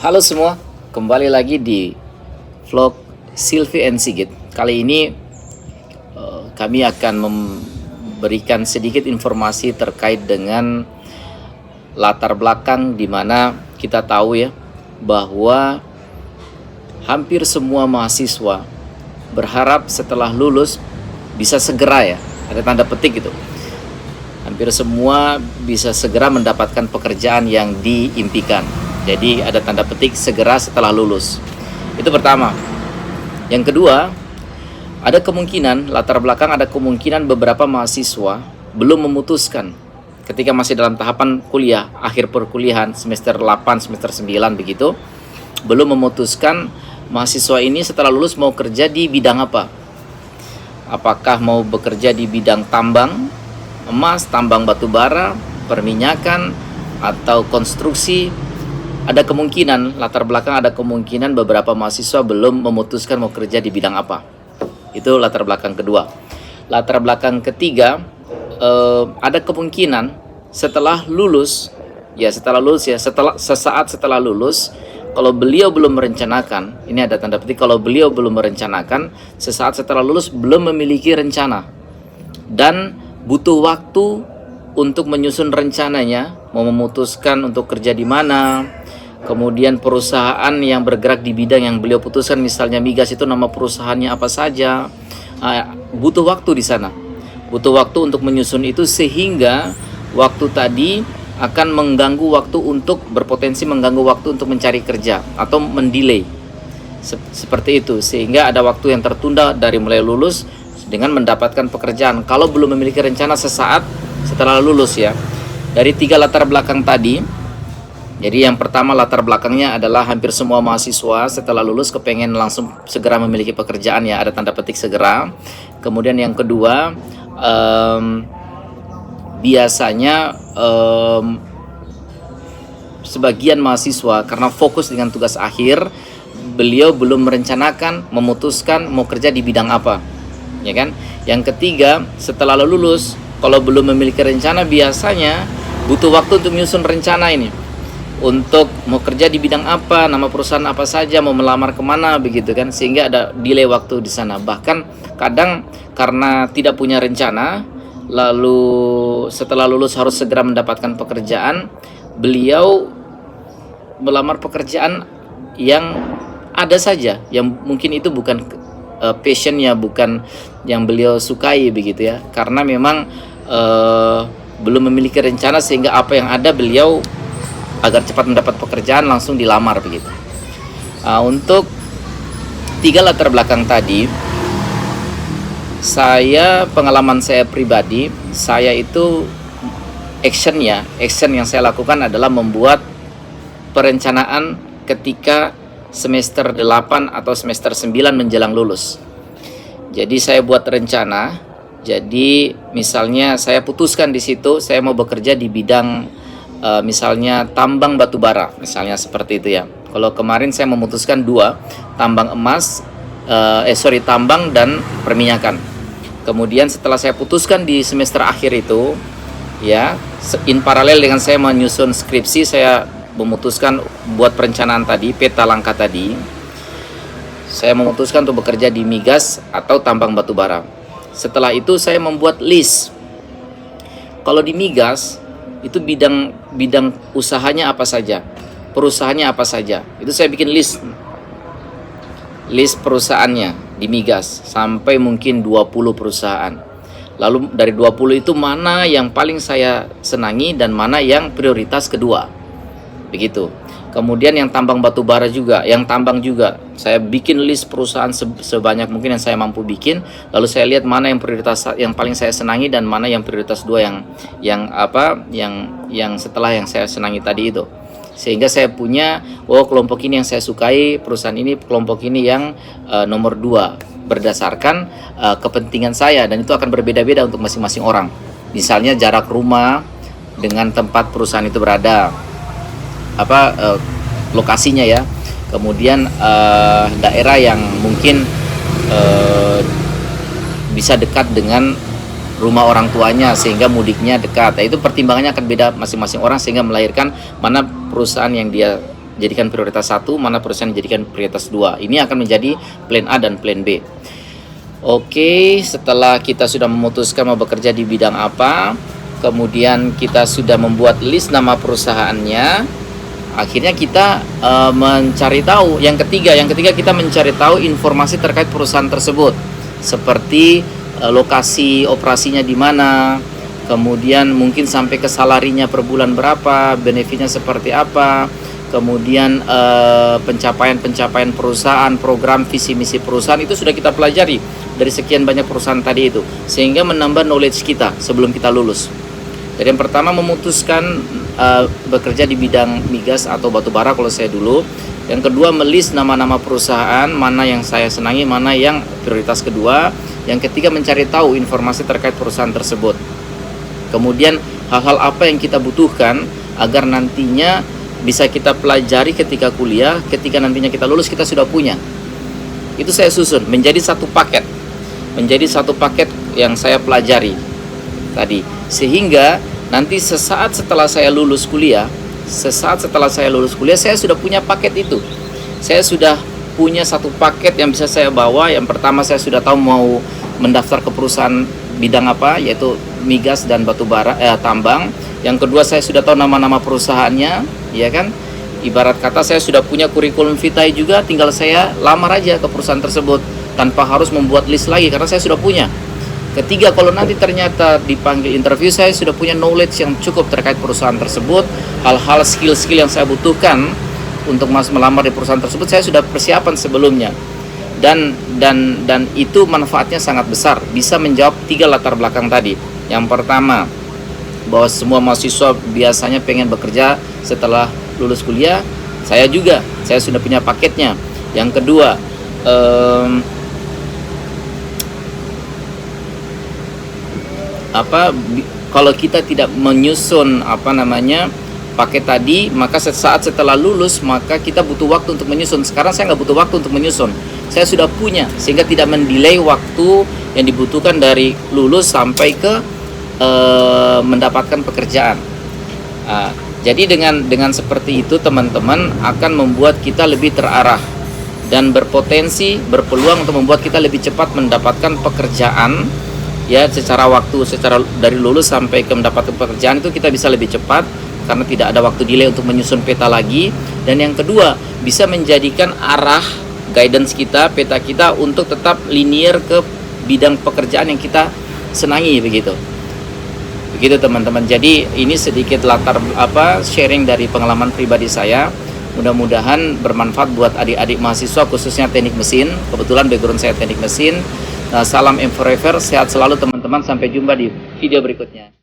Halo semua, kembali lagi di vlog Silvi and Sigit. Kali ini kami akan memberikan sedikit informasi terkait dengan latar belakang di mana kita tahu ya bahwa hampir semua mahasiswa berharap setelah lulus bisa segera ya, ada tanda petik gitu. Hampir semua bisa segera mendapatkan pekerjaan yang diimpikan. Jadi ada tanda petik segera setelah lulus. Itu pertama. Yang kedua, ada kemungkinan latar belakang ada kemungkinan beberapa mahasiswa belum memutuskan ketika masih dalam tahapan kuliah, akhir perkuliahan semester 8, semester 9 begitu, belum memutuskan mahasiswa ini setelah lulus mau kerja di bidang apa. Apakah mau bekerja di bidang tambang emas, tambang batu bara, perminyakan, atau konstruksi. Ada kemungkinan, latar belakang ada kemungkinan beberapa mahasiswa belum memutuskan mau kerja di bidang apa. Itu latar belakang kedua. Latar belakang ketiga, ada kemungkinan setelah lulus, sesaat setelah lulus, kalau beliau belum merencanakan, ini ada tanda petik, kalau beliau belum merencanakan, sesaat setelah lulus belum memiliki rencana dan butuh waktu untuk menyusun rencananya, mau memutuskan untuk kerja di mana. Kemudian perusahaan yang bergerak di bidang yang beliau putuskan, misalnya migas itu nama perusahaannya apa saja. Butuh waktu di sana. Butuh waktu untuk menyusun itu sehingga waktu tadi akan mengganggu waktu untuk berpotensi mengganggu waktu untuk mencari kerja atau mendelay. Seperti itu, sehingga ada waktu yang tertunda dari mulai lulus dengan mendapatkan pekerjaan kalau belum memiliki rencana sesaat setelah lulus ya. Dari tiga latar belakang tadi, jadi yang pertama latar belakangnya adalah hampir semua mahasiswa setelah lulus kepengen langsung segera memiliki pekerjaan ya, ada tanda petik segera. Kemudian yang kedua, biasanya sebagian mahasiswa karena fokus dengan tugas akhir, beliau belum merencanakan, memutuskan mau kerja di bidang apa, ya kan? Yang ketiga, setelah lulus, kalau belum memiliki rencana, biasanya butuh waktu untuk menyusun rencana ini. Untuk mau kerja di bidang apa, nama perusahaan apa saja, mau melamar kemana, begitu kan, sehingga ada delay waktu di sana. Bahkan kadang karena tidak punya rencana, lalu setelah lulus harus segera mendapatkan pekerjaan, beliau melamar pekerjaan yang ada saja, yang mungkin itu bukan passionnya, bukan yang beliau sukai begitu ya, karena memang belum memiliki rencana sehingga apa yang ada beliau agar cepat mendapat pekerjaan langsung dilamar begitu. Untuk tiga latar belakang tadi, pengalaman saya pribadi, saya itu action yang saya lakukan adalah membuat perencanaan ketika semester 8 atau semester 9 menjelang lulus. Jadi saya buat rencana. Jadi misalnya saya putuskan di situ saya mau bekerja di bidang misalnya tambang batu bara, misalnya seperti itu ya. Kalau kemarin saya memutuskan dua, tambang emas, tambang dan perminyakan. Kemudian setelah saya putuskan di semester akhir itu, ya, in paralel dengan saya menyusun skripsi, saya memutuskan buat perencanaan tadi, peta langkah tadi. Saya memutuskan untuk bekerja di migas atau tambang batu bara. Setelah itu saya membuat list. Kalau di migas itu bidang usahanya apa saja, perusahaannya apa saja, itu saya bikin list perusahaannya di migas sampai mungkin 20 perusahaan. Lalu dari 20 itu mana yang paling saya senangi dan mana yang prioritas kedua, begitu. Kemudian yang tambang batu bara juga, yang tambang juga, saya bikin list perusahaan sebanyak mungkin yang saya mampu bikin. Lalu saya lihat mana yang prioritas, yang paling saya senangi dan mana yang prioritas dua yang setelah yang saya senangi tadi itu. Sehingga saya punya, kelompok ini yang saya sukai, perusahaan ini, kelompok ini yang nomor 2 berdasarkan kepentingan saya, dan itu akan berbeda-beda untuk masing-masing orang. Misalnya jarak rumah dengan tempat perusahaan itu berada, lokasinya ya, kemudian daerah yang mungkin bisa dekat dengan rumah orang tuanya sehingga mudiknya dekat. Nah, itu pertimbangannya akan beda masing-masing orang sehingga melahirkan mana perusahaan yang dia jadikan prioritas 1, mana perusahaan dijadikan prioritas 2. Ini akan menjadi plan A dan plan B. Oke, setelah kita sudah memutuskan mau bekerja di bidang apa, kemudian kita sudah membuat list nama perusahaannya, akhirnya kita mencari tahu. Yang ketiga kita mencari tahu informasi terkait perusahaan tersebut, seperti lokasi operasinya di mana, kemudian mungkin sampai ke salarinya per bulan berapa, benefitnya seperti apa, kemudian pencapaian perusahaan, program visi misi perusahaan, itu sudah kita pelajari dari sekian banyak perusahaan tadi itu, sehingga menambah knowledge kita sebelum kita lulus. Jadi yang pertama memutuskan bekerja di bidang migas atau batu bara kalau saya dulu. Yang kedua melis nama-nama perusahaan, mana yang saya senangi, mana yang prioritas kedua. Yang ketiga mencari tahu informasi terkait perusahaan tersebut. Kemudian hal-hal apa yang kita butuhkan agar nantinya bisa kita pelajari ketika kuliah, ketika nantinya kita lulus kita sudah punya. Itu saya susun menjadi satu paket. Menjadi satu paket yang saya pelajari tadi. Sehingga nanti sesaat setelah saya lulus kuliah, saya sudah punya paket itu. Saya sudah punya satu paket yang bisa saya bawa. Yang pertama saya sudah tahu mau mendaftar ke perusahaan bidang apa, yaitu migas dan batu bara, tambang. Yang kedua saya sudah tahu nama-nama perusahaannya, ya kan? Ibarat kata saya sudah punya kurikulum vitae juga, tinggal saya lamar aja ke perusahaan tersebut tanpa harus membuat list lagi karena saya sudah punya. Ketiga, kalau nanti ternyata dipanggil interview, saya sudah punya knowledge yang cukup terkait perusahaan tersebut, hal-hal skill-skill yang saya butuhkan untuk melamar di perusahaan tersebut saya sudah persiapan sebelumnya. Dan itu manfaatnya sangat besar, bisa menjawab 3 latar belakang tadi. Yang pertama, bahwa semua mahasiswa biasanya pengen bekerja setelah lulus kuliah. Saya sudah punya paketnya. Yang kedua, kalau kita tidak menyusun paket tadi, maka saat setelah lulus maka kita butuh waktu untuk menyusun. Sekarang saya nggak butuh waktu untuk menyusun, saya sudah punya, sehingga tidak mendelay waktu yang dibutuhkan dari lulus sampai ke mendapatkan pekerjaan. Jadi dengan seperti itu teman-teman akan membuat kita lebih terarah dan berpeluang untuk membuat kita lebih cepat mendapatkan pekerjaan. Ya, secara dari lulus sampai ke mendapatkan pekerjaan itu kita bisa lebih cepat karena tidak ada waktu delay untuk menyusun peta lagi. Dan yang kedua, bisa menjadikan arah guidance kita, peta kita untuk tetap linear ke bidang pekerjaan yang kita senangi, begitu teman-teman. Jadi ini sedikit sharing dari pengalaman pribadi saya. Mudah-mudahan bermanfaat buat adik-adik mahasiswa khususnya teknik mesin. Kebetulan background saya teknik mesin. Salam M4Ever, sehat selalu teman-teman, sampai jumpa di video berikutnya.